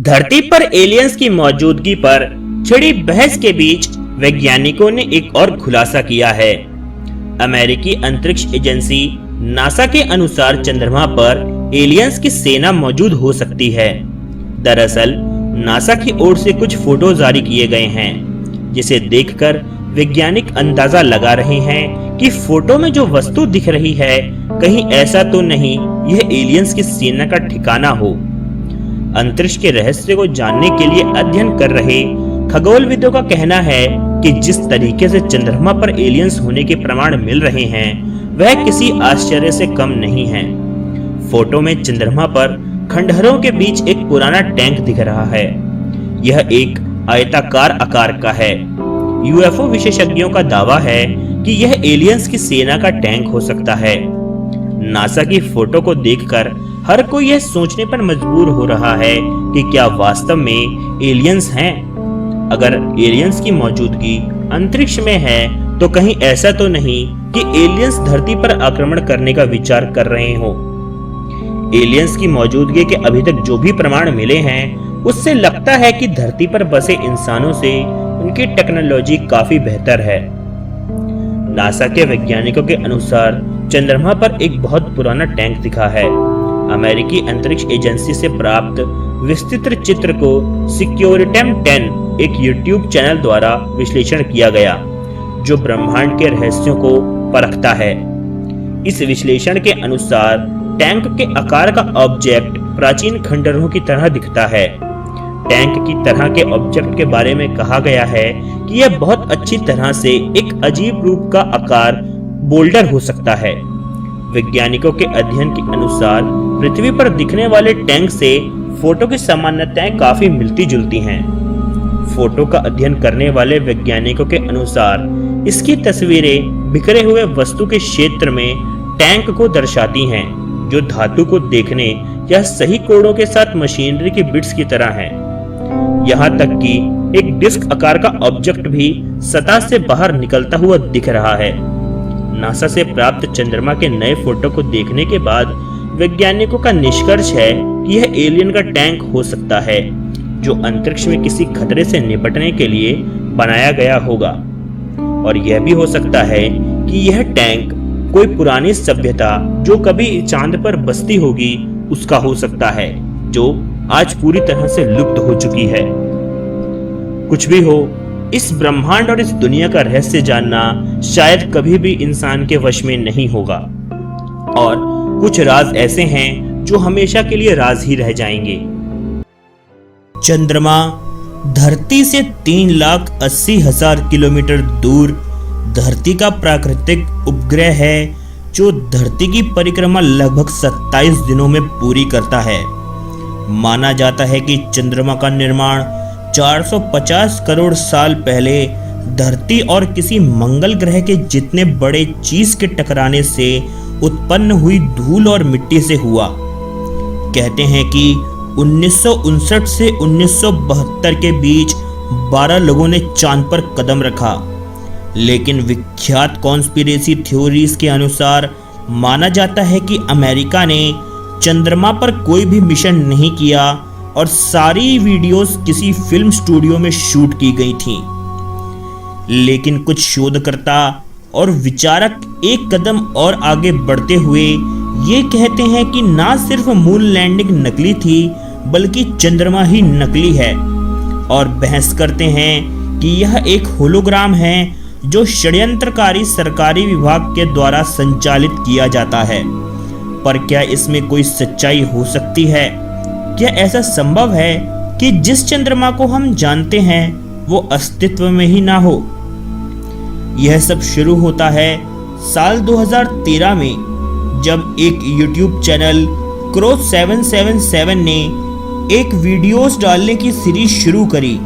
धरती पर एलियंस की मौजूदगी पर छिड़ी बहस के बीच वैज्ञानिकों ने एक और खुलासा किया है। अमेरिकी अंतरिक्ष एजेंसी नासा के अनुसार चंद्रमा पर एलियंस की सेना मौजूद हो सकती है। दरअसल नासा की ओर से कुछ फोटो जारी किए गए हैं, जिसे देखकर वैज्ञानिक अंदाजा लगा रहे हैं कि फोटो में जो वस्तु दिख रही है कहीं ऐसा तो नहीं यह एलियंस की सेना का ठिकाना हो। अंतरिक्ष के रहस्य को जानने के लिए अध्ययन कर रहे खगोलविदों का कहना है कि जिस तरीके से चंद्रमा पर एलियंस होने के प्रमाण मिल रहे हैं वह किसी आश्चर्य से कम नहीं है। फोटो में चंद्रमा पर खंडहरों के बीच एक पुराना टैंक दिख रहा है। यह एक आयताकार आकार का है। यूएफओ विशेषज्ञों का दावा है कि यह एलियंस की सेना का टैंक हो सकता है। नासा की फोटो को देखकर हर कोई यह सोचने पर मजबूर हो रहा है कि क्या वास्तव में एलियंस हैं? अगर एलियंस की मौजूदगी अंतरिक्ष में है तो कहीं ऐसा तो नहीं कि एलियंस धरती पर आक्रमण करने का विचार कर रहे हो। एलियंस की मौजूदगी के अभी तक जो भी प्रमाण मिले हैं उससे लगता है कि धरती पर बसे इंसानों से उनकी टेक्नोलॉजी काफी बेहतर है। नासा के वैज्ञानिकों के अनुसार चंद्रमा पर एक बहुत पुराना टैंक दिखा है। अमेरिकी अंतरिक्ष एजेंसी से प्राप्त विस्तृत चित्र को सिक्योरिटम 10 एक यूट्यूब चैनल द्वारा विश्लेषण किया गया, जो ब्रह्मांड के रहस्यों को परखता है। इस विश्लेषण के अनुसार टैंक के आकार का ऑब्जेक्ट प्राचीन खंडहरों की तरह दिखता है। टैंक की तरह के ऑब्जेक्ट के बारे में कहा गया है कि यह बहुत अच्छी तरह से एक अजीब रूप का आकार बोल्डर हो सकता है। वैज्ञानिकों के अध्ययन के अनुसार पृथ्वी पर दिखने वाले टैंक से फोटो की सामान्यताएं काफी मिलती जुलती हैं। फोटो का अध्ययन करने वाले वैज्ञानिकों के अनुसार इसकी तस्वीरें बिखरे हुए वस्तु के क्षेत्र में टैंक को दर्शाती हैं, जो धातु को देखने या सही कोडों के साथ मशीनरी की बिट्स की तरह हैं। यहाँ तक कि एक डिस्क आकार का ऑब्जेक्ट भी सतह से बाहर निकलता हुआ दिख रहा है। नासा से प्राप्त चंद्रमा के नए फोटो को देखने के बाद वैज्ञानिकों का निष्कर्ष है कि यह एलियन का टैंक हो सकता है, जो अंतरिक्ष में किसी खतरे से निपटने के लिए बनाया गया होगा। और यह भी हो सकता है कि यह टैंक कोई पुरानी सभ्यता जो कभी चांद पर बसती होगी उसका हो सकता है, जो आज पूरी तरह से लुप्त हो चुकी है। कुछ भी हो, इस ब्रह्मांड और इस दुनिया का रहस्य जानना शायद कभी भी इंसान के वश में नहीं होगा। और कुछ राज ऐसे हैं जो हमेशा के लिए राज ही रह जाएंगे। चंद्रमा धरती से 3,80,000 किलोमीटर दूर धरती का प्राकृतिक उपग्रह है, जो धरती की परिक्रमा लगभग 27 दिनों में पूरी करता है। माना जाता है कि चंद्रमा का निर्माण 450 करोड़ साल पहले धरती और किसी मंगल ग्रह के जितने बड़े चीज के टकराने से उत्पन्न हुई धूल और मिट्टी से हुआ। कहते हैं कि 1959 से 1972 के बीच 12 लोगों ने चांद पर कदम रखा, लेकिन विख्यात कॉन्स्पिरेसी थ्योरीज के अनुसार माना जाता है कि अमेरिका ने चंद्रमा पर कोई भी मिशन नहीं किया और सारी वीडियोस किसी फिल्म स्टूडियो में शूट की गई थीं। लेकिन कुछ शोधकर्ता और विचारक एक कदम और आगे बढ़ते हुए ये कहते हैं कि ना सिर्फ मून लैंडिंग नकली थी बल्कि चंद्रमा ही नकली है, और बहस करते हैं कि यह एक होलोग्राम है जो षड्यंत्रकारी सरकारी विभाग के द्वारा संचालित किया जाता है। पर क्या इसमें कोई सच्चाई हो सकती है? क्या ऐसा संभव है कि जिस चंद्रमा को हम जानते हैं वो अस्तित्व में ही ना हो? यह सब शुरू होता है साल 2013 में, जब एक यूट्यूब चैनल क्रो 777 ने एक वीडियोस डालने की सीरीज शुरू करी,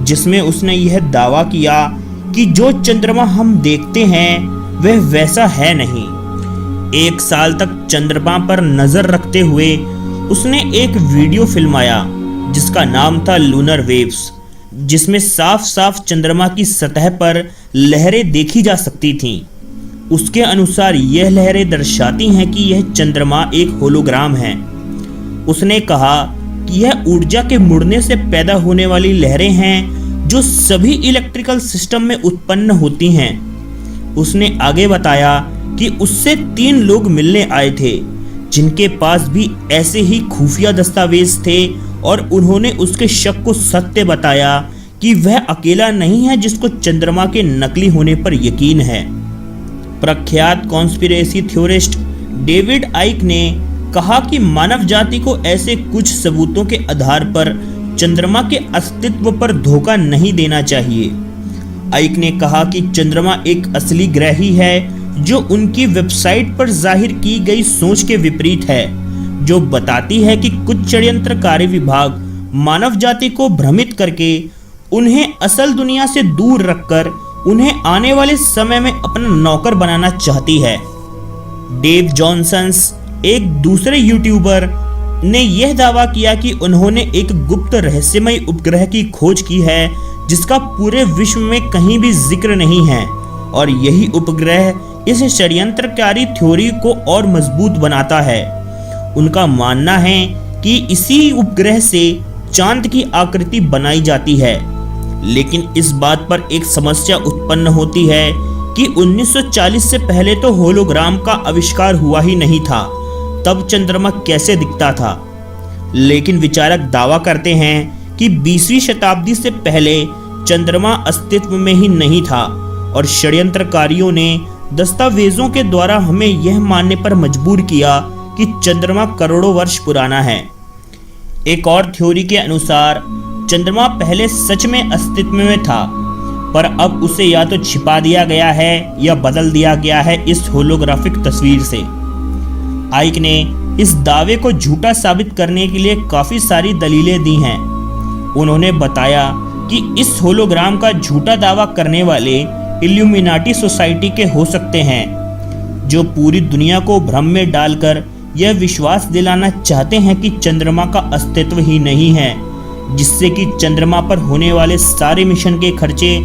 जिसमें उसने यह दावा किया कि जो चंद्रमा हम देखते हैं वह वैसा है नहीं। 1 साल तक चंद्रमा पर नजर रखते हुए उसने एक वीडियो फिल्माया जिसका नाम था लूनर वेव्स, जिसमें साफ साफ चंद्रमा की सतह पर लहरें देखी जा सकती थीं। उसके अनुसार यह लहरें दर्शाती हैं कि यह चंद्रमा एक होलोग्राम है। उसने कहा कि यह ऊर्जा के मुड़ने से पैदा होने वाली लहरें हैं जो सभी इलेक्ट्रिकल सिस्टम में उत्पन्न होती हैं। उसने आगे बताया कि उससे 3 लोग मिलने आए थे जिनके पास भी ऐसे ही खुफिया दस्तावेज थे और उन्होंने उसके शक को सत्य बताया कि वह अकेला नहीं है जिसको चंद्रमा के नकली होने पर यकीन है। प्रख्यात कॉन्स्पिरेसी थ्योरिस्ट डेविड आइक ने कहा कि मानव जाति को ऐसे कुछ सबूतों के आधार पर चंद्रमा के अस्तित्व पर धोखा नहीं देना चाहिए। आइक ने कहा कि चंद्रमा एक असली ग्रह ही है जो उनकी वेबसाइट पर जाहिर की गई सोच के विपरीत है, जो बताती है कि कुछ षड्यंत्रकारी विभाग मानव जाति को भ्रमित करके उन्हें असल दुनिया से दूर रखकर उन्हें आने वाले समय में अपना नौकर बनाना चाहती है। डेव जॉनसन्स, एक दूसरे यूट्यूबर, ने यह दावा किया कि उन्होंने एक गुप्त रहस्यमय उपग्रह की खोज की है जिसका पूरे विश्व में कहीं भी जिक्र नहीं है, और यही उपग्रह इस षड्यंत्रकारी थ्योरी को और मजबूत बनाता है। उनका मानना है कि इसी उपग्रह से चांद की आकृति बनाई जाती है, लेकिन इस बात पर एक समस्या उत्पन्न होती है कि 1940 से पहले तो होलोग्राम का आविष्कार हुआ ही नहीं था, तब चंद्रमा कैसे दिखता था। लेकिन विचारक दावा करते हैं कि 20वीं शताब्दी से पहले चंद्रमा अस्तित्व में ही नहीं था और षड्यंत्रकारियों ने दस्तावेजों के द्वारा हमें यह मानने पर मजबूर किया कि चंद्रमा करोड़ों वर्ष पुराना है। एक और थ्योरी के अनुसार चंद्रमा पहले सच में अस्तित्व में था, पर अब उसे या तो छिपा दिया गया है या बदल दिया गया है इस होलोग्राफिक तस्वीर से। आइक ने इस दावे को झूठा साबित करने के लिए काफी सारी दलीलें दी हैं। उन्होंने बताया कि इस होलोग्राम का झूठा दावा करने वाले इल्यूमिनाटी सोसाइटी के हो सकते हैं, जो पूरी दुनिया को भ्रम में डालकर यह विश्वास दिलाना चाहते हैं कि चंद्रमा का अस्तित्व ही नहीं है, जिससे कि चंद्रमा पर होने वाले सारे मिशन के खर्चे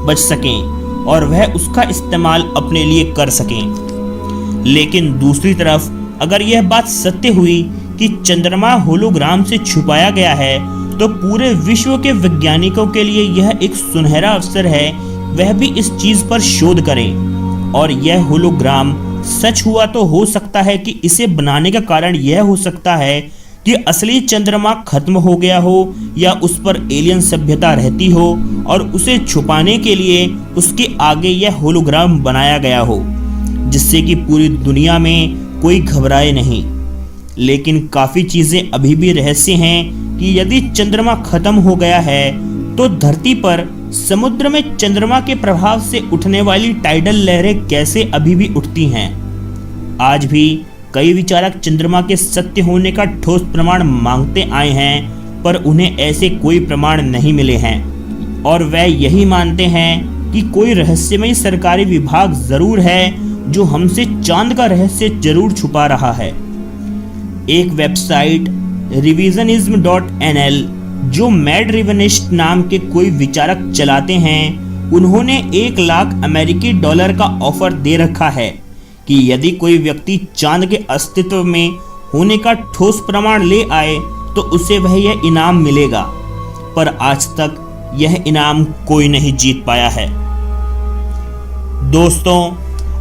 बच सकें और वह उसका इस्तेमाल अपने लिए कर सकें। लेकिन दूसरी तरफ अगर यह बात सत्य हुई कि चंद्रमा होलोग्राम से छुपाया गया है, तो पूरे विश्व के वैज्ञानिकों के लिए यह एक सुनहरा अवसर है वह भी इस चीज पर शोध करें। और यह होलोग्राम सच हुआ तो हो सकता है कि इसे बनाने का कारण यह हो सकता है कि असली चंद्रमा खत्म हो गया हो या उस पर एलियन सभ्यता रहती हो और उसे छुपाने के लिए उसके आगे यह होलोग्राम बनाया गया हो, जिससे कि पूरी दुनिया में कोई घबराए नहीं। लेकिन काफी चीजें अभी भी रहस्य हैं कि यदि चंद्रमा खत्म हो गया है तो धरती पर समुद्र में चंद्रमा के प्रभाव से उठने वाली टाइडल लहरें कैसे अभी भी उठती हैं। आज भी कई विचारक चंद्रमा के सत्य होने का ठोस प्रमाण मांगते आए हैं, पर उन्हें ऐसे कोई प्रमाण नहीं मिले हैं और वह यही मानते हैं कि कोई रहस्यमय सरकारी विभाग जरूर है जो हमसे चांद का रहस्य जरूर छुपा रहा है। एक वेबसाइट revisionism.nl, जो मैड रिविनिस्ट नाम के कोई विचारक चलाते हैं, उन्होंने $1 लाख का ऑफर दे रखा है कि यदि कोई व्यक्ति चांद के अस्तित्व में होने का ठोस प्रमाण ले आए तो उसे वह यह इनाम मिलेगा, पर आज तक यह इनाम कोई नहीं जीत पाया है। दोस्तों,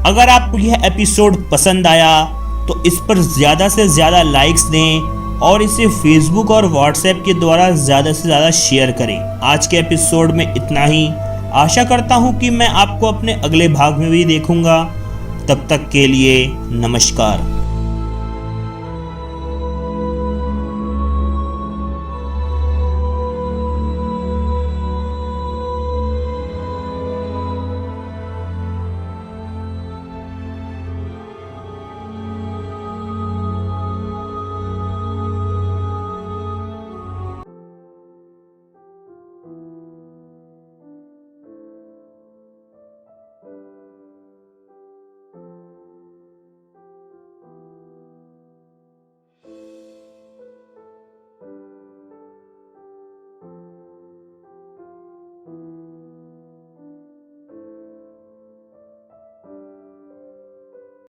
अगर आपको यह एपिसोड पसंद आया तो इस पर ज़्यादा से ज़्यादा लाइक्स दें और इसे फेसबुक और व्हाट्सएप के द्वारा ज़्यादा से ज़्यादा शेयर करें। आज के एपिसोड में इतना ही। आशा करता हूँ कि मैं आपको अपने अगले भाग में भी देखूँगा। तब तक के लिए नमस्कार।